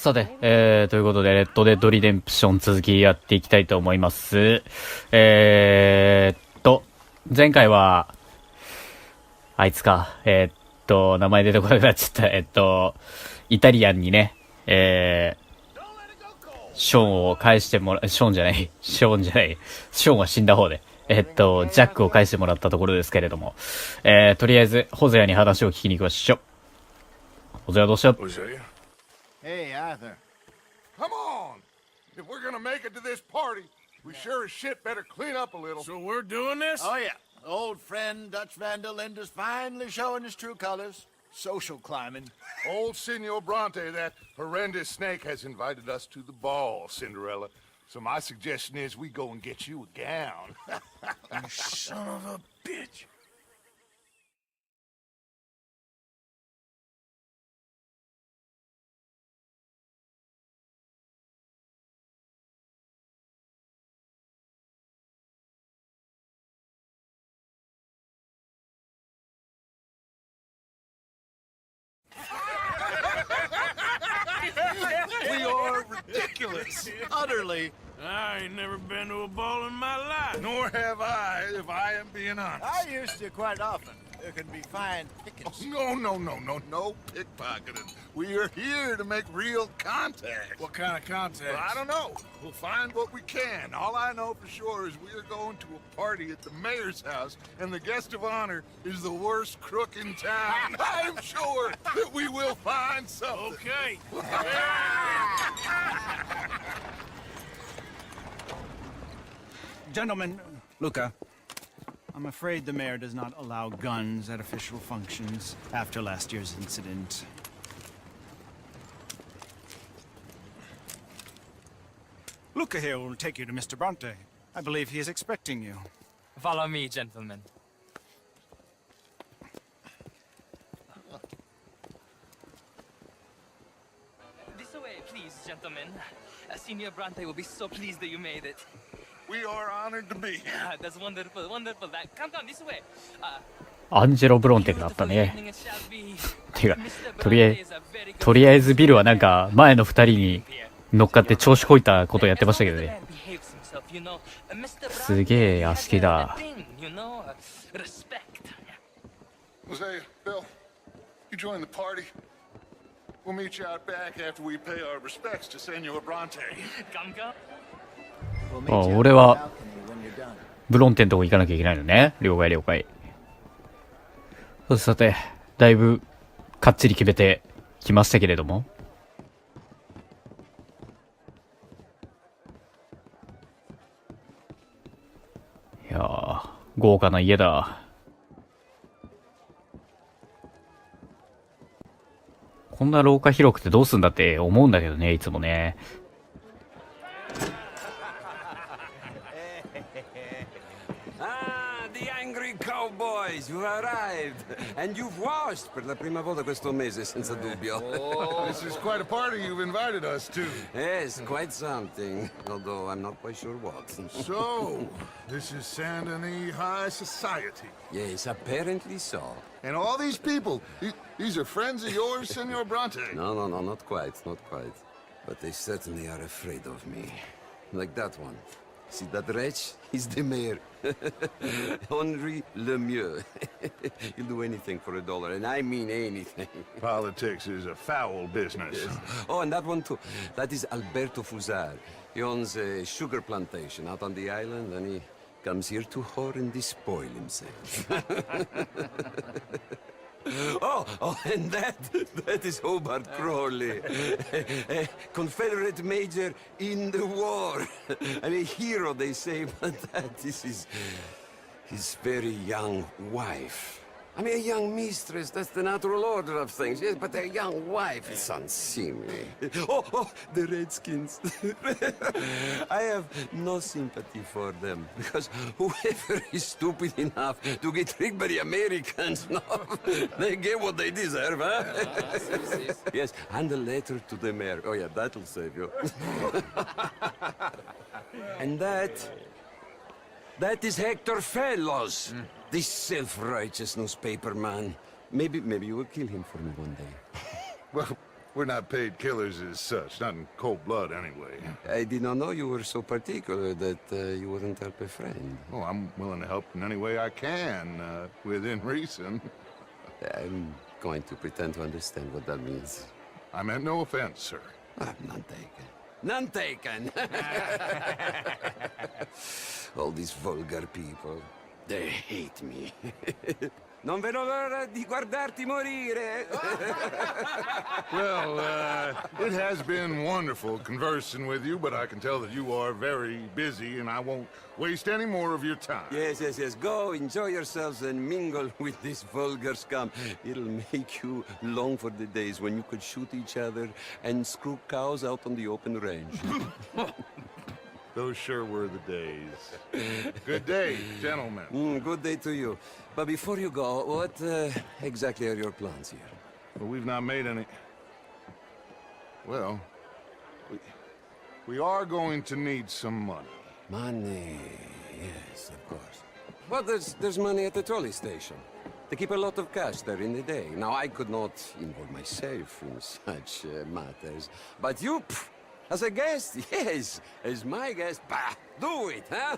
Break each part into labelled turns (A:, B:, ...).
A: さて、ということで、レッドデッドリデンプション続きやっていきたいと思います。前回は、あいつか、名前出てこなくなっちゃった。イタリアンにね、ショーンを返してもら、ショーンは死んだ方で、ジャックを返してもらったところですけれども、とりあえず、ホゼアに話を聞きに行きましょう。ホゼアどうした
B: ？Hey, Arthur.
C: Come on! If we're gonna make it to this party, we sure as shit better clean up a little.
D: So we're doing this?
B: Oh, yeah. Old friend Dutch Van der Linde's finally showing his true colors. Social climbing.
C: Old Senor Bronte, that horrendous snake, has invited us to the ball, Cinderella. So my suggestion is we go and get you a gown.
D: You son of a bitch.
B: We are ridiculous. Utterly.
D: I ain't never been to a ball in my life.
C: Nor have I, if I am being honest.
B: I used to quite often. There can be fine pickings.
C: No pickpocketing. We are here to make real contact.
D: What kind of contact?
C: Well, I don't know. We'll find what we can. All I know for sure is we are going to a party at the mayor's house, and the guest of honor is the worst crook in town. I'm sure that we will find something.
D: Okay.
E: Gentlemen, Luca, I'm afraid the mayor does not allow guns at official functions after last year's incident. Luca here will take you to Mr. Bronte. I believe he is expecting you.
F: Follow me, gentlemen. This way, please, gentlemen. Senior Bronte will be so pleased that you made it.
C: We are honored to be here.
F: That's wonderful, wonderful. Come this way.
A: アンジェロ・ブロンテンだったね。てか、とりあえずビルはなんか前の二人に乗っかって調子こいたことやってましたけどね。すげえ屋敷だ。
C: Hosea, Bill, you join the party. We'll meet you out back after we pay our respects to Senor Bronte.
A: 俺はブロンテンとこ行かなきゃいけないのね。了解了解。さて、だいぶかっちり決めてきましたけれども。いやー、豪華な家だ。こんな廊下広くてどうすんだって思うんだけどね、いつもね。
G: Cowboys, you arrived, and you've washed per la prima volta questo mese, senza dubbio.
C: This is quite a party you've invited us to.
G: Yes, quite something, although I'm not quite sure what.
C: So, this is Saint Denis High Society.
G: Yes, apparently so.
C: And all these people, these are friends of yours, Senor Bronte?
G: No, not quite, not quite. But they certainly are afraid of me. Like that one. See that wretch? He's the mayor. Henri Lemieux. He'll do anything for $1, and I mean anything.
C: Politics is a foul business.
G: Yes. Oh, and that one too. That is Alberto Fusar. He owns a sugar plantation out on the island, and he comes here to whore and despoil himself. Oh, and that is Hobart Crawley, a Confederate major in the war. I mean, hero, they say, but that is his very young wife. I mean, a young mistress, that's the natural order of things, yes, but a young wife is unseemly. Oh, the Redskins. I have no sympathy for them, because whoever is stupid enough to get tricked by the Americans, no, they get what they deserve, huh? Yes, and a letter to the mayor. Oh, yeah, that'll save you. And that is Hector Fellows. This self-righteous newspaper man. Maybe you will kill him for me one day.
C: Well, We're not paid killers as such, not in cold blood anyway.
G: I did not know you were so particular that you wouldn't help a friend.
C: Oh, I'm willing to help in any way I can, within reason.
G: I'm going to pretend to understand what that means.
C: I meant no offense, sir.
G: None taken. None taken! All these vulgar people, they hate me. Non vedo l'ora di guardarti morire!
C: Well, it has been wonderful conversing with you, but I can tell that you are very busy, and I won't waste any more of your time.
G: Yes. Go, enjoy yourselves, and mingle with this vulgar scum. It'll make you long for the days when you could shoot each other and screw cows out on the open range.
C: Those sure were the days. Good day, gentlemen.
G: Good day to you. But before you go, what exactly are your plans here?
C: Well, we've not made any... Well, we are going to need some money.
G: Money, yes, of course. But there's money at the trolley station. They keep a lot of cash there in the day. Now, I could not involve myself in such matters. But you, as a guest, yes, as my guest, bah, do it, huh?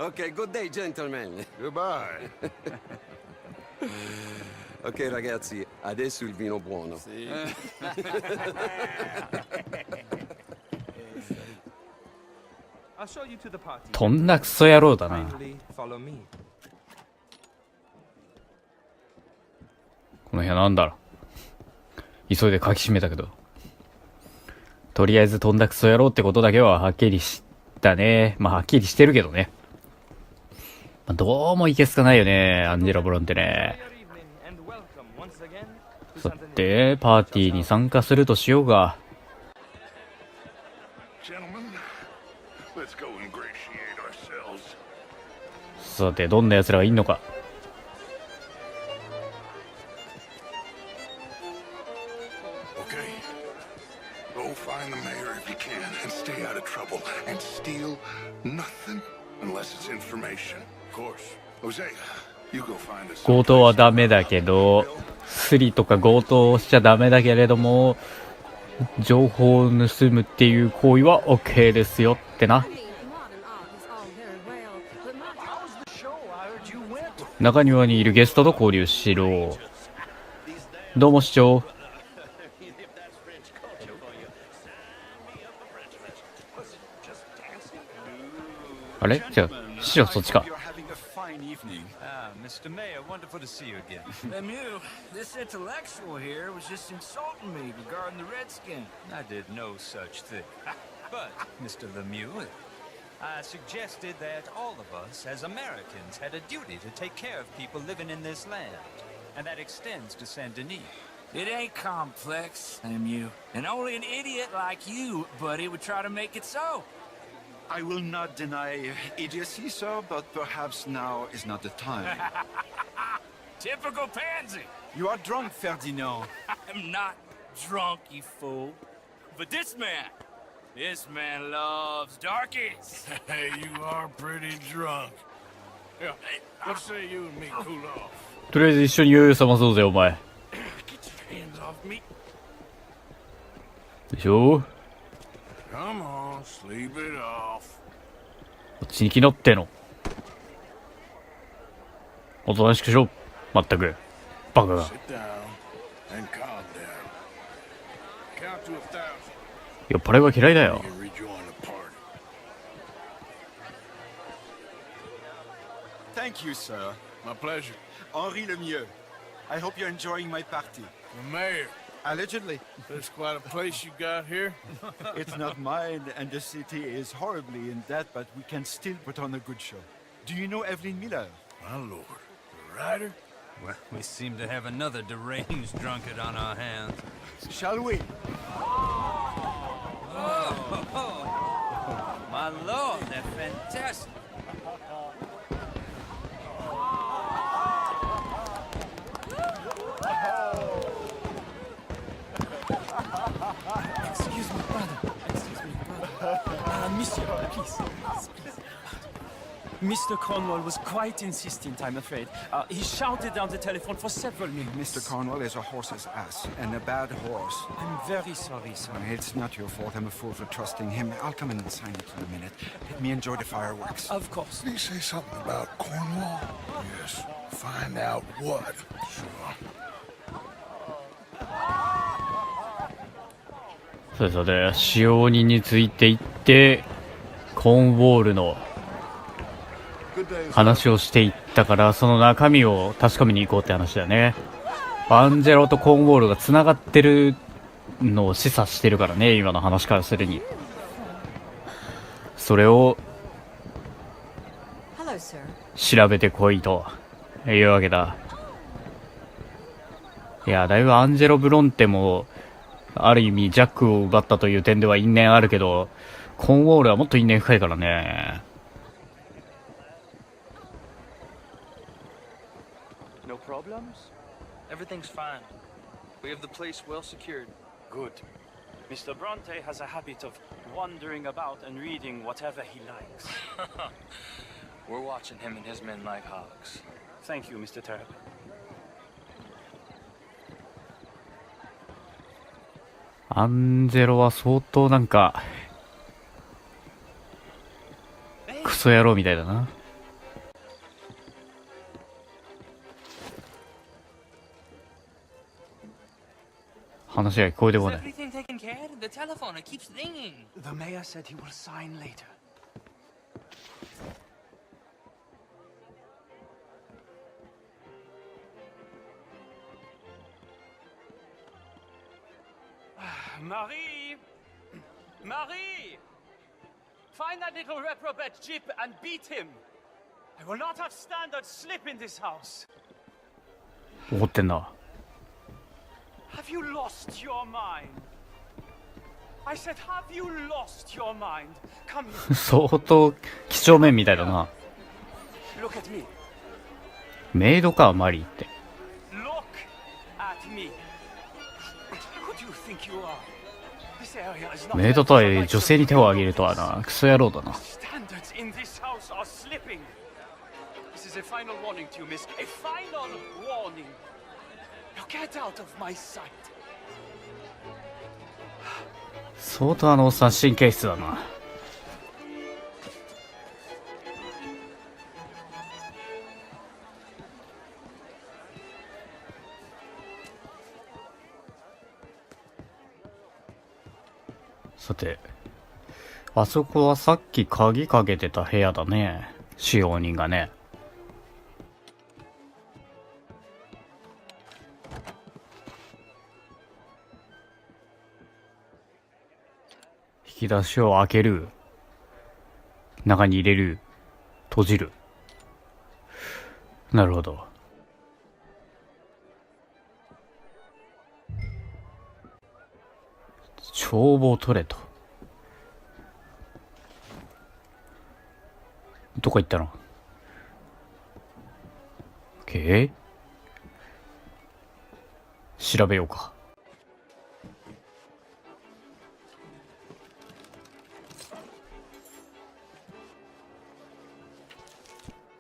G: Okay, good day, gentlemen.
C: Goodbye.
G: Ok, ragazzi, adesso il vino buono.
F: I'll show you to the party.
A: とんなクソ野郎だな。
F: Kindly follow me.
A: この部屋なんだろう。急いで書き閉めたけど。とりあえずとんだクソ野郎ってことだけははっきりしたね。まあはっきりしてるけどね。まあ、どうもいけすかないよね、アンジェラ・ブロンってね。
F: Your evening and welcome once again to
A: さ
F: Santa
A: て、パーティーに参加するとしようが。
C: Gentlemen, let's go ingratiate ourselves.
A: さて、どんな奴らがいんのか。
C: Okay. Go find the mayor if you can and stay out of trouble. And steal nothing unless it's information. Of course. Hosea, you go find us.
A: 強盗はダメだけど、スリとか強盗をしちゃダメだけれども、情報を盗むっていう行為は OK ですよってな。中庭にいるゲストと交流しろ。どうも市長。あれじゃあ、市長そっちか。
E: Mr. Mayor, wonderful to see you again.
D: Lemieux, this intellectual here was just insulting me regarding the Redskin.
E: I did no such thing. But, Mr. Lemieux, I suggested that all of us as Americans had a duty to take care of people living in this land. And that extends to Saint Denis.
D: It ain't complex, Lemieux. And only an idiot like you, buddy, would try to make it so.
H: I will not deny idiocy, sir, but perhaps now is not the time.
D: Typical pansy.
H: You are drunk, Ferdinand.
D: I'm not drunk, you fool. But this man loves darkies.
I: Hey, you are pretty drunk. Yeah, what say you and me cool off?
A: とりあえず一緒に酔いを覚まそうぜ、お前。
I: Get your hands off me.
A: でしょ
I: Come on, sleep it off.
A: こっちに来なっての。おとなしくしろ。まったく。バカが。
I: Sit down and calm down. Count to 1,000.
A: 酔っ払いは嫌いだよ
I: You。can rejoin the party.
H: Thank you, sir.
I: My pleasure.
H: Henri Lemieux. I hope you're enjoying my party.
I: The mayor.
H: Allegedly.
I: There's quite a place you got here.
H: It's not mine, and the city is horribly in debt, but we can still put on a good show. Do you know Evelyn Miller?
I: My lord. The writer?
E: Well, we seem to have another deranged drunkard on our hands.
H: Shall we?
E: My lord, they're fantastic.
F: Excuse me, brother. Monsieur, please.
D: Mr. Cornwall was quite insistent, I'm afraid. He shouted down the telephone for several minutes.
H: Mr. Cornwall is a horse's ass, and a bad horse.
D: I'm very sorry, sir.
H: It's not your fault. I'm a fool for trusting him. I'll come in and sign it in a minute. Let me enjoy the fireworks.
D: Of course.
C: Did he say something about Cornwall? Yes. Find out what. Sure.
A: そうですよね。使用人について行って、コーンウォールの話をしていったから、その中身を確かめに行こうって話だよね。アンジェロとコーンウォールが繋がってるのを示唆してるからね、今の話からするに。それを調べてこいというわけだ。いや、だいぶアンジェロ・ブロンテもある意味ジャックを奪ったという点では因縁あるけど、コーンウォールはもっと因縁深いからね。
F: No problems? Everything's fine. We have the place well secured.
D: Good. Mr. Bronte has a habit of wandering about and reading whatever he likes.
F: We're watching him and his men like hawks.
D: Thank you, Mr. Terrell.
A: アンジェロは相当なんかクソ野郎みたいだな。話が聞こえてこない。
F: Everything taken care of? The telephone, it keeps ringing.
D: The mayor said he will sign later. Marie! Marie! Find that little reprobate Jip and beat him! I will not have standard slip in this house!
A: 怒ってんな。
D: Have you lost your mind? I said, have you lost your mind? Come here.
A: 相当几帳面みたいだな。
D: Look at me.
A: メイドか、マリーって。
D: Look at me. Who do you think you are? This area is not
A: メイドとはいえ女性に手を挙げるとはな、クソ野郎だな。
D: Standards in this house are slipping. This is a final warning to you, miss. A final warning. Now get out of my sight.
A: 相当あのおっさん神経質だな。さて、あそこはさっき鍵かけてた部屋だね。使用人がね。引き出しを開ける。中に入れる。閉じる。なるほど。帳簿を取れと。どこ行ったの？ OK？ 調べようか。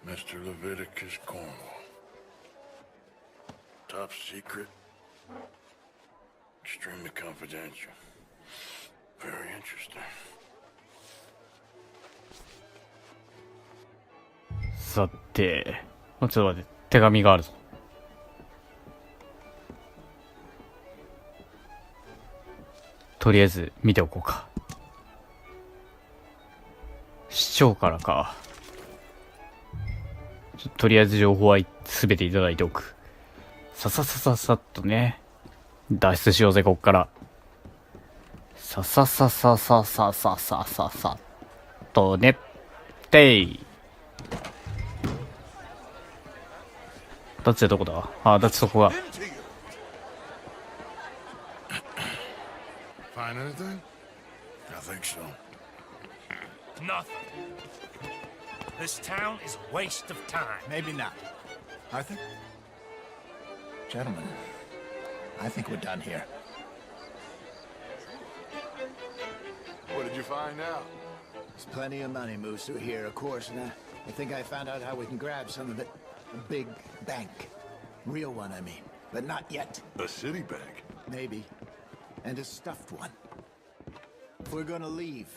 C: Mr. Leviticus Cornwall. Top secret. Extremely confidential. Very interesting.
A: さて、ちょっと待って、手紙があるぞ。とりあえず見ておこうか。市長からか。とりあえず情報はすべていただいておく。さっとね。脱出しようぜ、こっから。さっとね。てい。ダッチはどこだ？あ、ダッチそこが。
C: Find anything? I think so.
I: Nothing. This town is a waste of time.
B: Maybe not. Arthur? Gentlemen, I think we're done here.
C: What did you find out?
B: There's plenty of money moves through here, of course, and I think I found out how we can grab some of it. A big bank. Real one, I mean. But not yet.
C: A city bank?
B: Maybe. And a stuffed one. If we're gonna leave,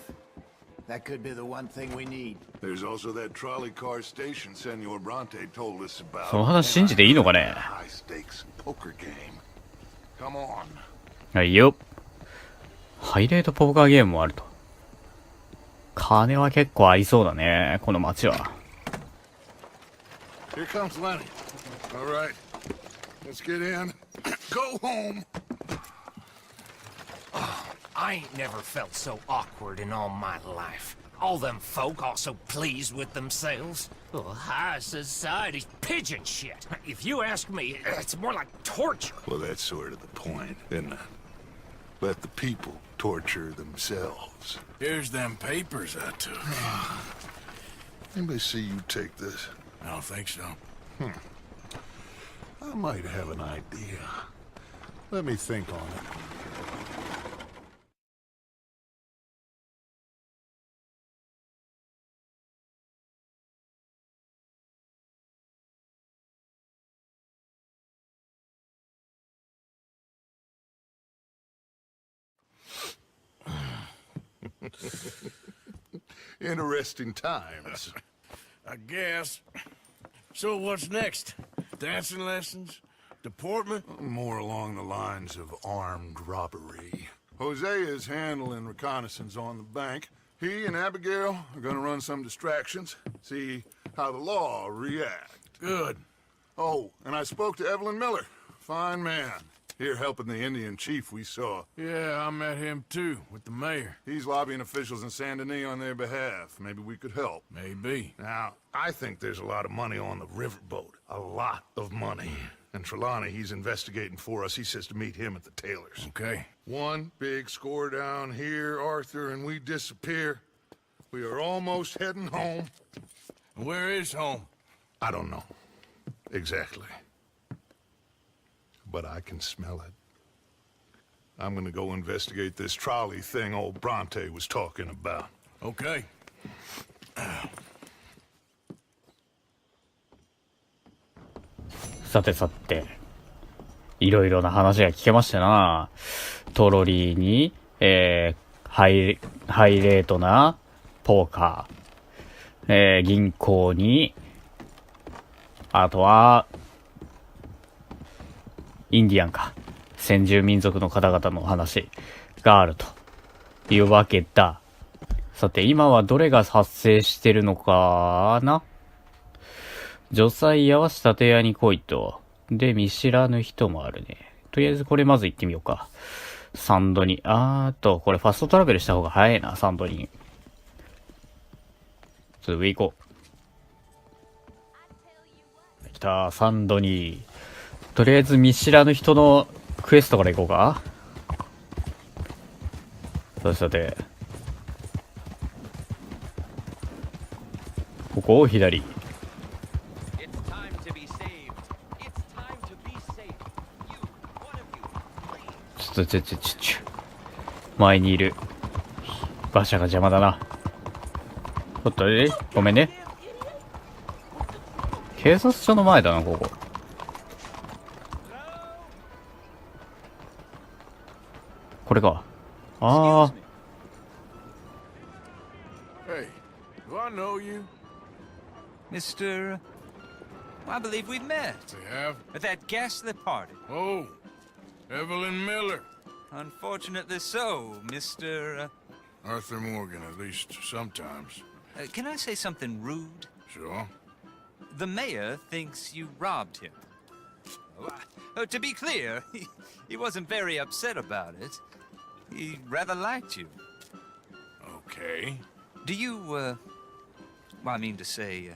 B: that could be the one thing we need.
C: There's also that trolley car station Senor Bronte told us about.
A: その話信じていいのかね。
C: High stakes poker game. Come on.
A: はいよ。ハイレートポーカーゲームもあると。金は結構合いそうだね、この街は。
C: Here comes Lenny. All right. Let's get in. Go home.
J: I ain't never felt so awkward in all my life. All them folk all so pleased with themselves. Oh, high society's pigeon shit. If you ask me, it's more like torture.
C: Well, that's sort of the point, isn't it? Let the people torture themselves.
I: Here's them papers I took.
C: Anybody see you take this?
I: I don't think so.
C: I might have an idea. Let me think on it. Interesting times.
I: I guess. So what's next? Dancing lessons? Deportment?
C: More along the lines of armed robbery. Jose is handling reconnaissance on the bank. He and Abigail are gonna run some distractions, see how the law react.
I: Good.
C: Oh, and I spoke to Evelyn Miller. Fine man. Here helping the Indian chief we saw.
I: Yeah, I met him too, with the mayor.
C: He's lobbying officials in Saint Denis on their behalf. Maybe we could help.
I: Maybe.
C: Now, I think there's a lot of money on the riverboat. A lot of money. And Trelawney, he's investigating for us. He says to meet him at the Taylor's.
I: Okay.
C: One big score down here, Arthur, and we disappear. We are almost heading home.
I: Where is home?
C: I don't know. Exactly. But I can smell it. I'm gonna go investigate this trolley thing old Bronte was talking about.
I: Okay.
A: さてさて、いろいろな話が聞けましたな。トロリーに、ハイレートなポーカー、銀行に、あとは、インディアンか。先住民族の方々の話があるというわけだ。さて、今はどれが発生してるのかな？女祭屋は仕立て屋に来いと。で、見知らぬ人もあるね。とりあえずこれまず行ってみようか。サンドに。これファストトラベルした方が早いな、サンドに。ちょっと上行こう。来た、サンドに。とりあえず見知らぬ人のクエストから行こうか。さて。ここを左。ちょ。前にいる。馬車が邪魔だな。おっと、ごめんね。警察署の前だな、ここ。これか。
I: Hey, do I know you?
E: Mr. I believe we met.
I: We have?
E: At that ghastly party.
I: Oh, Evelyn Miller.
E: Unfortunately so, Mr.
I: Arthur Morgan, at least sometimes.
E: Can I say something rude?
I: Sure.
E: The mayor thinks you robbed him. To be clear, he wasn't very upset about it. He rather liked you.
I: Okay.
E: Do you, I mean to say,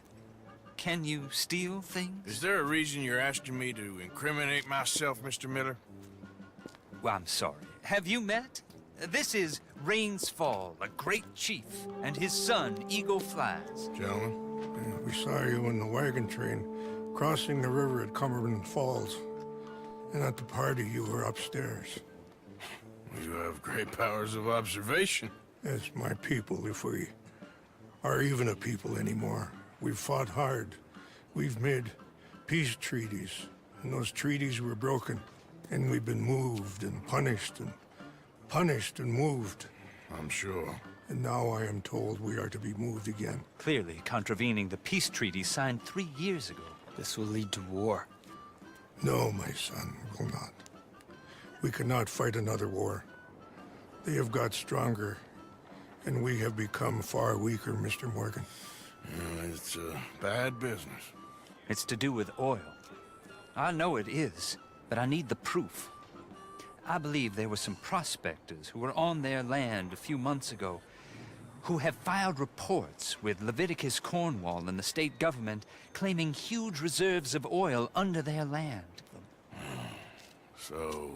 E: can you steal things?
I: Is there a reason you're asking me to incriminate myself, Mr. Miller?
E: Well, I'm sorry. Have you met? This is Rains Fall, a great chief, and his son, Eagle Flies.
I: Gentlemen?
K: We saw you in the wagon train crossing the river at Cumberland Falls. And at the party, you were upstairs.
I: You have great powers of observation.
K: It's my people, if we are even a people anymore. We've fought hard. We've made peace treaties, and those treaties were broken. And we've been moved and punished and moved.
C: I'm sure.
K: And now I am told we are to be moved again.
E: Clearly contravening the peace treaty signed 3 years ago.
L: This will lead to war.
K: No, my son, will not. We cannot fight another war. They have got stronger, and we have become far weaker, Mr. Morgan.
C: It's bad business.
E: It's to do with oil. I know it is, but I need the proof. I believe there were some prospectors who were on their land a few months ago who have filed reports with Leviticus Cornwall and the state government claiming huge reserves of oil under their land.
C: So,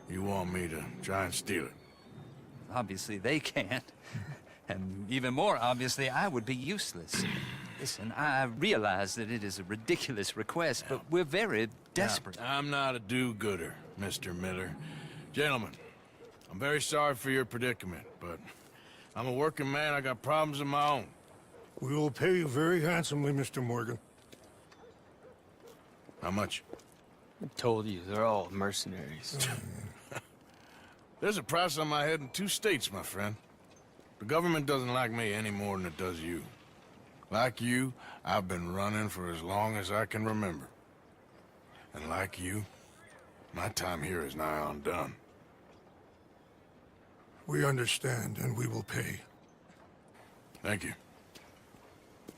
C: you want me to try and steal it?
E: Obviously they can't. And even more obviously, I would be useless. Listen, I realize that it is a ridiculous request, but we're very desperate.
C: Now, I'm not a do-gooder, Mr. Miller. Gentlemen, I'm very sorry for your predicament, but I'm a working man. I got problems of my own.
K: We will pay you very handsomely, Mr. Morgan.
C: How much?
L: I told you, they're all mercenaries.
C: There's a price on my head in 2 states, my friend. The government doesn't like me any more than it does you. Like you, I've been running for as long as I can remember. And like you, my time here is nigh undone.
K: We understand, and we will pay.
C: Thank you.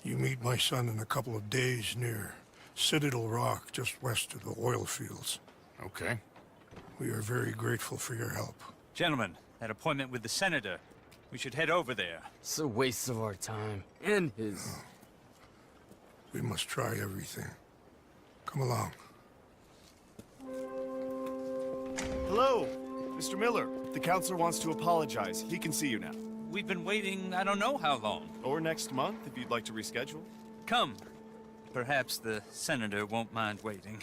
K: You meet my son in a couple of days near Citadel Rock, just west of the oil fields.
C: Okay.
K: We are very grateful for your help.
E: Gentlemen, that appointment with the senator. We should head over there.
L: It's a waste of our time. And his.
K: We must try everything. Come along.
M: Hello, Mr. Miller. The counselor wants to apologize. He can see you now.
E: We've been waiting I don't know how long.
M: Or next month, if you'd like to reschedule.
E: Come. Perhaps the senator won't mind waiting.